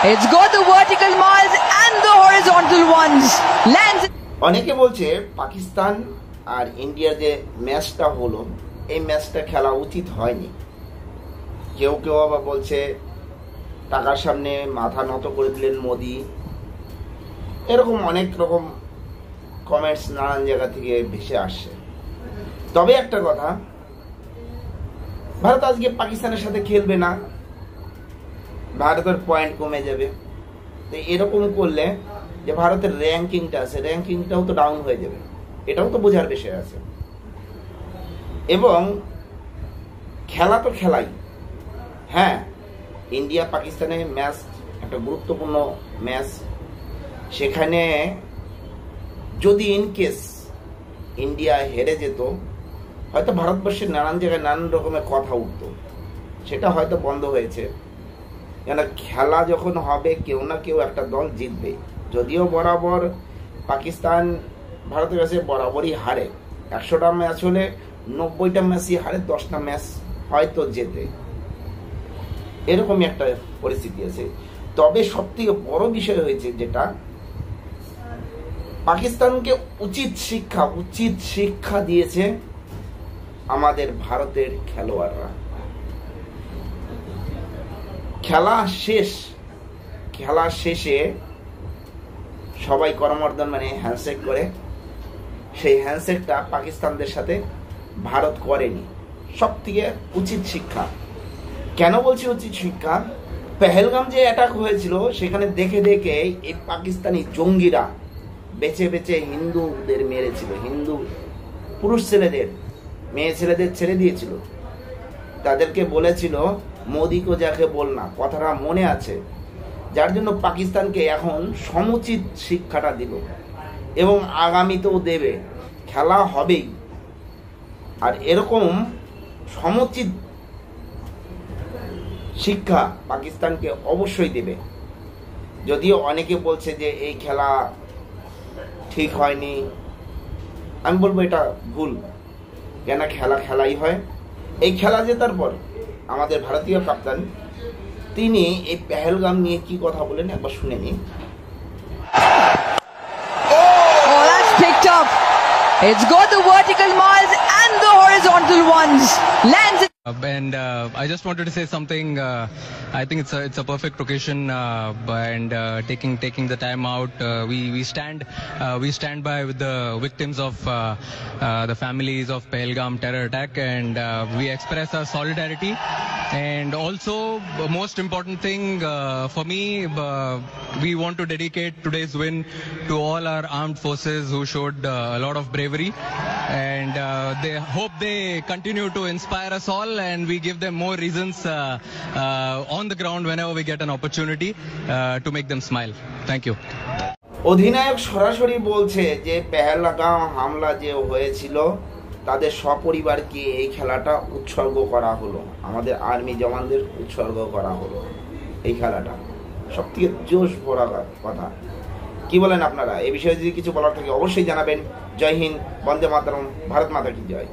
It's got the vertical miles and the horizontal ones. Lands. অনেকে বলছে পাকিস্তান আর ইন্ডিয়ার যে ম্যাচটা হলো এই ম্যাচটা খেলা উচিত হয়নি। কেউ কেউ আবার বলছে টাকার সামনে মাথা নত করে দিলেন মোদি। এরকম অনেক রকম কমেন্টস নানান জায়গা থেকে ভেসে আসছে। তবে একটা কথা, ভারত আজকে পাকিস্তানের সাথে খেলবে না, ভারতের পয়েন্ট কমে যাবে। তো এরকম করলে যে ভারতের র্যাঙ্কিংটা আছে র্যাঙ্কিংটাও তো ডাউন হয়ে যাবে, এটাও তো বোঝার বিষয় আছে। এবং খেলা তো খেলাই, হ্যাঁ ইন্ডিয়া পাকিস্তানের ম্যাচ একটা গুরুত্বপূর্ণ ম্যাচ। সেখানে যদি ইনকেস ইন্ডিয়া হেরে যেত, হয়তো ভারতবর্ষের নানান জায়গায় নানান রকমের কথা উঠত, সেটা হয়তো বন্ধ হয়েছে। কেন খেলা যখন হবে কেউ না কেউ একটা দল জিতবে। যদিও বরাবর পাকিস্তান ভারতের কাছে বরাবরই হারে, 100টা ম্যাচ হলে 90টা ম্যাচই হারে, 10টা ম্যাচ হয়তো জেতে, এরকমই একটা পরিস্থিতি আছে। তবে সবথেকে বড় বিষয় হয়েছে যেটা, পাকিস্তানকে উচিত শিক্ষা দিয়েছে আমাদের ভারতের খেলোয়াড়রা। খেলা শেষে সবাই করমর্দন মানে হ্যান্ডশেক করে, সেই হ্যান্ডশেকটা পাকিস্তানদের সাথে ভারত করেনি। সব থেকে উচিত শিক্ষা। কেন বলছি উচিত শিক্ষা? পেহেলগাম যে অ্যাটাক হয়েছিল সেখানে দেখে দেখে এই পাকিস্তানি জঙ্গিরা বেছে বেছে হিন্দুদের মেরেছিল, হিন্দু পুরুষ ছেলেদের, মেয়ে ছেলেদের ছেড়ে দিয়েছিল। তাদেরকে বলেছিল মোদিকে যাকে বল না, কথাটা মনে আছে। যার জন্য পাকিস্তানকে এখন সমুচিত শিক্ষাটা দিল এবং আগামীতেও দেবে। খেলা হবেই, আর এরকম সমুচিত শিক্ষা পাকিস্তানকে অবশ্যই দেবে। যদিও অনেকে বলছে যে এই খেলা ঠিক হয়নি, আমি বলবো এটা ভুল। কেন খেলাই হয়। এই খেলা জেতার পর আমাদের ভারতীয় কাপ্তান তিনি এই পেহেলগাম নিয়ে কি কথা বলেন একবার শুনে নিন। Oh, that's picked up. It's got the vertical miles and the horizontal ones. Lands. And I just wanted to say something. I think it's a perfect occasion, and taking the time out, we stand by with the victims of the families of Pahalgam terror attack, and we express our solidarity. And also, most important thing for me, we want to dedicate today's win to all our armed forces who showed a lot of bravery, and they hope they continue to inspire us all, and we give them more reasons on the ground whenever we get an opportunity to make them smile. Thank you. অধিনায়ক সরাসরি বলছে যে পেহেলগাম হামলা যে হয়েছিল তাদের সপরিবারকে এই খেলাটা উৎসর্গ করা হলো, আমাদের আর্মি জওয়ানদের উৎসর্গ করা হলো। এই খেলাটা সবথেকে জোশ ভরা কথা। কি বলেন আপনারা? এই বিষয়ে যদি কিছু বলার থাকে অবশ্যই জানাবেন। জয় হিন্দ, বন্দে মাতরম, ভারত মাতা কি জয়।